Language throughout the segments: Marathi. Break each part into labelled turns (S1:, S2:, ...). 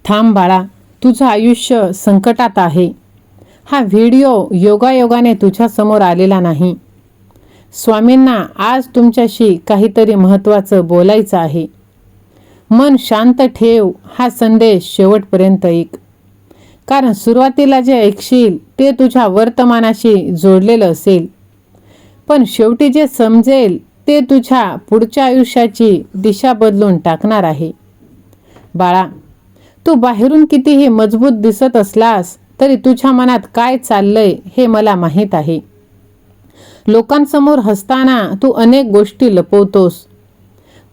S1: थांब बाळा, तुझं आयुष्य संकटात आहे. हा व्हिडिओ योगायोगाने तुझ्या समोर आलेला नाही. स्वामींना आज तुमच्याशी काहीतरी महत्त्वाचं बोलायचं आहे. मन शांत ठेव, हा संदेश शेवटपर्यंत ऐक. कारण सुरुवातीला जे ऐकशील ते तुझ्या वर्तमानाशी जोडलेलं असेल, पण शेवटी जे समजेल ते तुझ्या पुढच्या आयुष्याची दिशा बदलून टाकणार आहे. बाळा, तू बाहेरून कितीही मजबूत दिसत असलास तरी तुझ्या मनात काय चाललंय हे मला माहीत आहे. लोकांसमोर हसताना तू अनेक गोष्टी लपवतोस.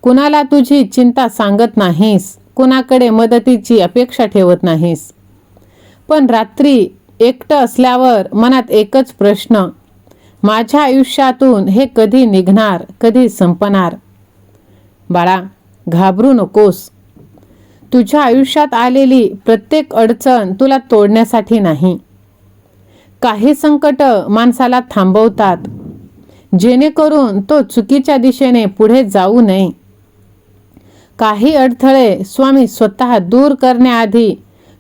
S1: कुणाला तुझी चिंता सांगत नाहीस, कुणाकडे मदतीची अपेक्षा ठेवत नाहीस. पण रात्री एकटं असल्यावर मनात एकच प्रश्न, माझ्या आयुष्यातून हे कधी निघणार, कधी संपणार? बाळा, घाबरू नकोस. तुझ्या आयुष्यात आलेली प्रत्येक अडचण तुला तोडण्यासाठी नाही. काही संकट माणसाला थांबवतात, जेणेकरून तो चुकीच्या दिशेने पुढे जाऊ नये. काही अडथळे स्वामी स्वतः दूर करण्याआधी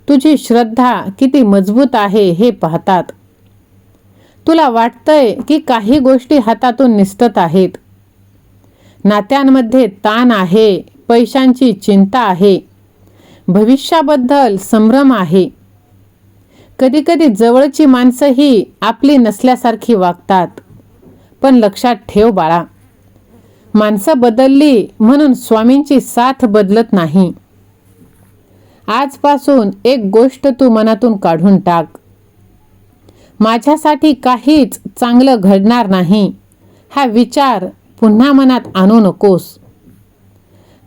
S1: तुझी श्रद्धा किती मजबूत आहे हे पाहतात. तुला वाटतंय की काही गोष्टी हातातून निसटत आहेत. नात्यांमध्ये ताण आहे, पैशांची चिंता आहे, भविष्याबद्दल संभ्रम आहे. कधीकधी जवळची माणसंही आपली नसल्यासारखी वागतात. पण लक्षात ठेव बाळा, माणसं बदलली म्हणून स्वामींची साथ बदलत नाही. आजपासून एक गोष्ट तू मनातून काढून टाक. माझ्यासाठी काहीच चांगलं घडणार नाही, हा विचार पुन्हा मनात आणू नकोस.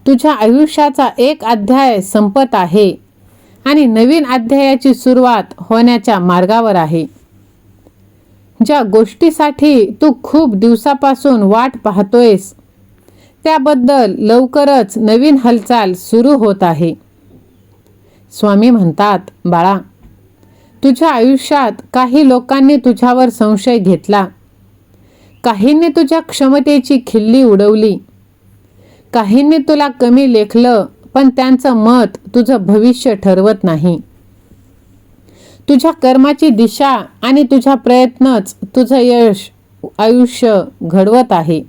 S1: तुझ्या आयुष्याचा एक अध्याय संपत आहे आणि नवीन अध्यायाची सुरुवात होण्याच्या मार्गावर आहे. ज्या गोष्टीसाठी तू खूप दिवसापासून वाट पाहतोयस त्याबद्दल लवकरच नवीन हालचाल सुरू होत आहे. स्वामी म्हणतात, बाळा, तुझ्या आयुष्यात काही लोकांनी तुझ्यावर संशय घेतला. काहींनी तुझ्या क्षमतेची खिल्ली उडवली. काहींनी तुला कमी लेखलं, पण त्यांचं मत तुझं भविष्य ठरवत नाही. तुझ्या कर्माची दिशा आणि तुझा प्रयत्नच तुझं यश आयुष्य घडवत आहे.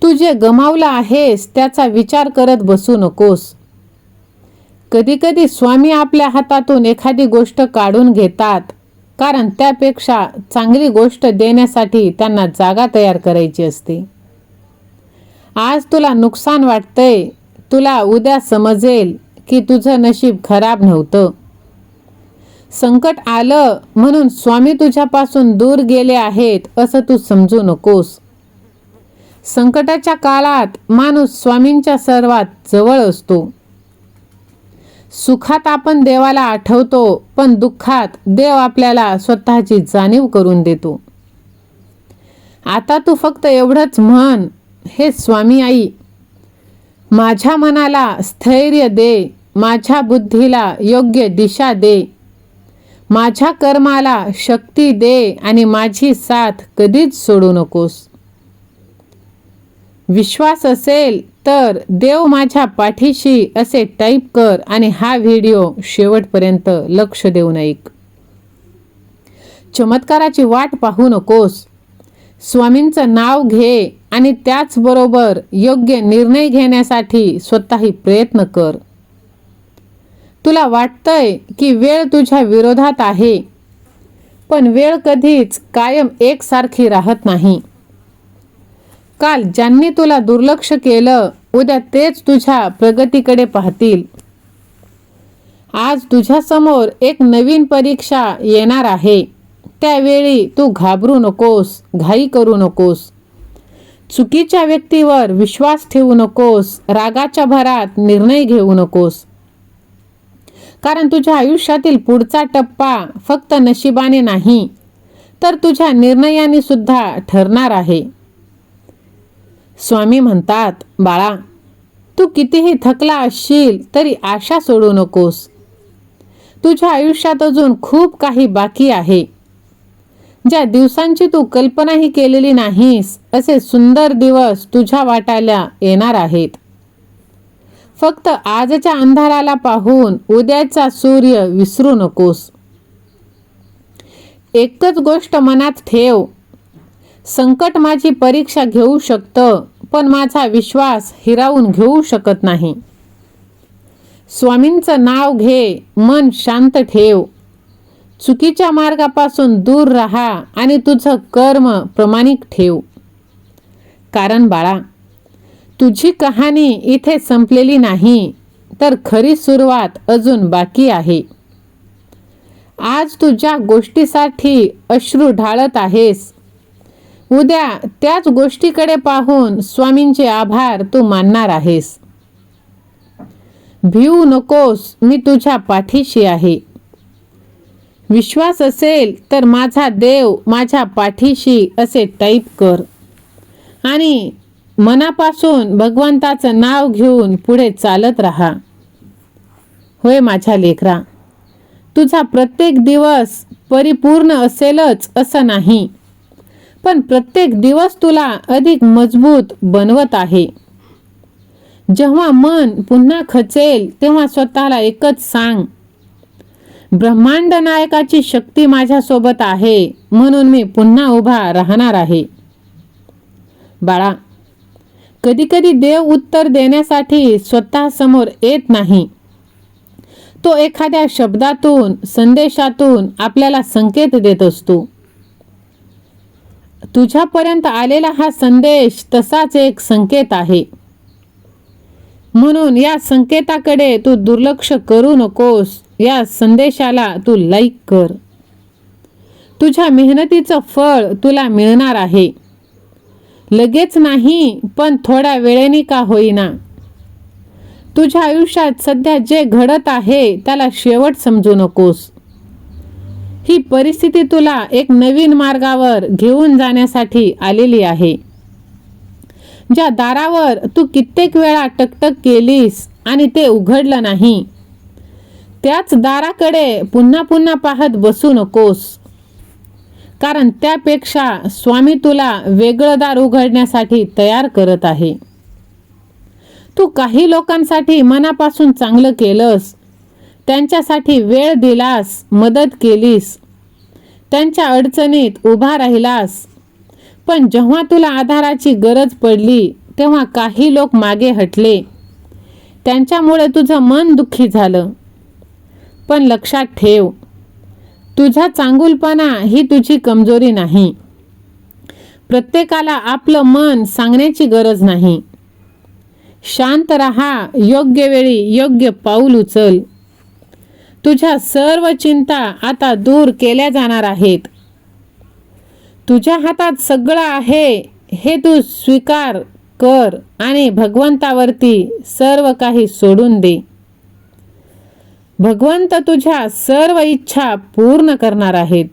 S1: तू जे गमावलं आहेस त्याचा विचार करत बसू नकोस. कधीकधी स्वामी आपल्या हातातून एखादी गोष्ट काढून घेतात, कारण त्यापेक्षा चांगली गोष्ट देण्यासाठी त्यांना जागा तयार करायची असते. आज तुला नुकसान वाटतंय, तुला उद्या समजेल की तुझं नशीब खराब नव्हतं. संकट आलं म्हणून स्वामी तुझ्यापासून दूर गेले आहेत असं तू समजू नकोस. संकटाच्या काळात माणूस स्वामींच्या सर्वात जवळ असतो. सुखात आपण देवाला आठवतो, पण दुःखात देव आपल्याला स्वतःची जाणीव करून देतो. आता तू फक्त एवढंच म्हण, हे स्वामी आई, माझ्या मनाला स्थैर्य दे, माझ्या बुद्धीला योग्य दिशा दे, माझ्या कर्माला शक्ती दे आणि माझी साथ कधीच सोडू नकोस. विश्वास असेल तर देव माझ्या पाठीशी असे टाईप कर आणि हा व्हिडिओ शेवटपर्यंत लक्ष देऊन ऐक. चमत्काराची वाट पाहू नकोस. स्वामींचं नाव घे आणि त्याचबरोबर योग्य निर्णय घेण्यासाठी स्वतःही प्रयत्न कर. तुला वाटतंय की वेळ तुझ्या विरोधात आहे, पण वेळ कधीच कायम एकसारखी राहत नाही. काल ज्यांनी तुला दुर्लक्ष केलं, उद्या तेच तुझ्या प्रगतीकडे पाहतील. आज तुझ्यासमोर एक नवीन परीक्षा येणार आहे. त्यावेळी तू घाबरू नकोस, घाई करू नकोस, चुकीच्या व्यक्तीवर विश्वास ठेवू नकोस, रागाच्या भरात निर्णय घेऊ नकोस. कारण तुझ्या आयुष्यातील पुढचा टप्पा फक्त नशिबाने नाही तर तुझ्या निर्णयाने सुद्धा ठरणार आहे. स्वामी म्हणतात, बाळा, तू कितीही थकला असशील तरी आशा सोडू नकोस. तुझ्या आयुष्यात अजून खूप काही बाकी आहे. ज्या दिवसांची तू कल्पनाही केलेली नाहीस असे सुंदर दिवस तुझ्या वाट्याला येणार आहेत. फक्त आजच्या अंधाराला पाहून उद्याचा सूर्य विसरू नकोस. एकच गोष्ट मनात ठेव, संकट माझी परीक्षा घेऊ शकतं, पण माझा विश्वास हिरावून घेऊ शकत नाही. स्वामींचं नाव घे, मन शांत ठेव, चुकीच्या मार्गापासून दूर राहा आणि तुझं कर्म प्रामाणिक ठेव. कारण बाळा, तुझी कहाणी इथे संपलेली नाही, तर खरी सुरुवात अजून बाकी आहे. आज तू ज्या गोष्टीसाठी अश्रू ढाळत आहेस, उद्या त्याच गोष्टीकडे पाहून स्वामींचे आभार तू मानणार आहेस. भिवू नकोस, मी तुझ्या पाठीशी आहे. विश्वास असेल तर माझा देव माझ्या पाठीशी असे टाईप कर आणि मनापासून भगवंताचं नाव घेऊन पुढे चालत राहा. होय माझ्या लेकरा, तुझा प्रत्येक दिवस परिपूर्ण असेलच असं नाही, पण प्रत्येक दिवस तुला अधिक मजबूत बनवत आहे. जेव्हा मन पुन्हा खचेल तेव्हा स्वतःला एकच सांग, ब्रह्मांड नायकाची शक्ती माझ्यासोबत आहे, म्हणून मी पुन्हा उभा राहणार आहे. बाळा, कधी कधी देव उत्तर देण्यासाठी स्वतः समोर येत नाही. तो एखाद्या शब्दातून, संदेशातून आपल्याला संकेत देत असतो. तुझ्यापर्यंत आलेला हा संदेश तसाच एक संकेत आहे. म्हणून या संकेताकडे तू दुर्लक्ष करू नकोस. या संदेशाला तू लाईक कर. तुझ्या मेहनतीचं फळ तुला मिळणार आहे. लगेच नाही, पण थोड्या वेळेने का होईना. तुझ्या आयुष्यात सध्या जे घडत आहे त्याला शेवट समजू नकोस. ही परिस्थिती तुला एक नवीन मार्गावर घेऊन जाण्यासाठी आलेली आहे. ज्या दारावर तू कित्येक वेळा टकटक केलीस आणि ते उघडलं नाही, त्याच दाराकडे पुन्हा पुन्हा पाहत बसू नकोस. कारण त्यापेक्षा स्वामी तुला वेगळं दार उघडण्यासाठी तयार करत आहे. तू काही लोकांसाठी मनापासून चांगलं केलंस, त्यांच्यासाठी वेळ दिलास, मदत केलीस, त्यांच्या अडचणीत उभा राहिलास. पण जेव्हा तुला आधाराची गरज पडली तेव्हा काही लोक मागे हटले. त्यांच्यामुळे तुझं मन दुःखी झालं. पण लक्षात ठेव, तुझा चांगुलपणा ही तुझी कमजोरी नाही. प्रत्येकाला आपलं मन सांगण्याची गरज नाही. शांत रहा, योग्य वेळी योग्य पाऊल उचल. तुझ्या सर्व चिंता आता दूर केल्या जाणार आहेत. तुझ्या हातात सगळं आहे हे तू स्वीकार कर आणि भगवंतावरती सर्व काही सोडून दे. भगवंत तुझ्या सर्व इच्छा पूर्ण करणार आहेत.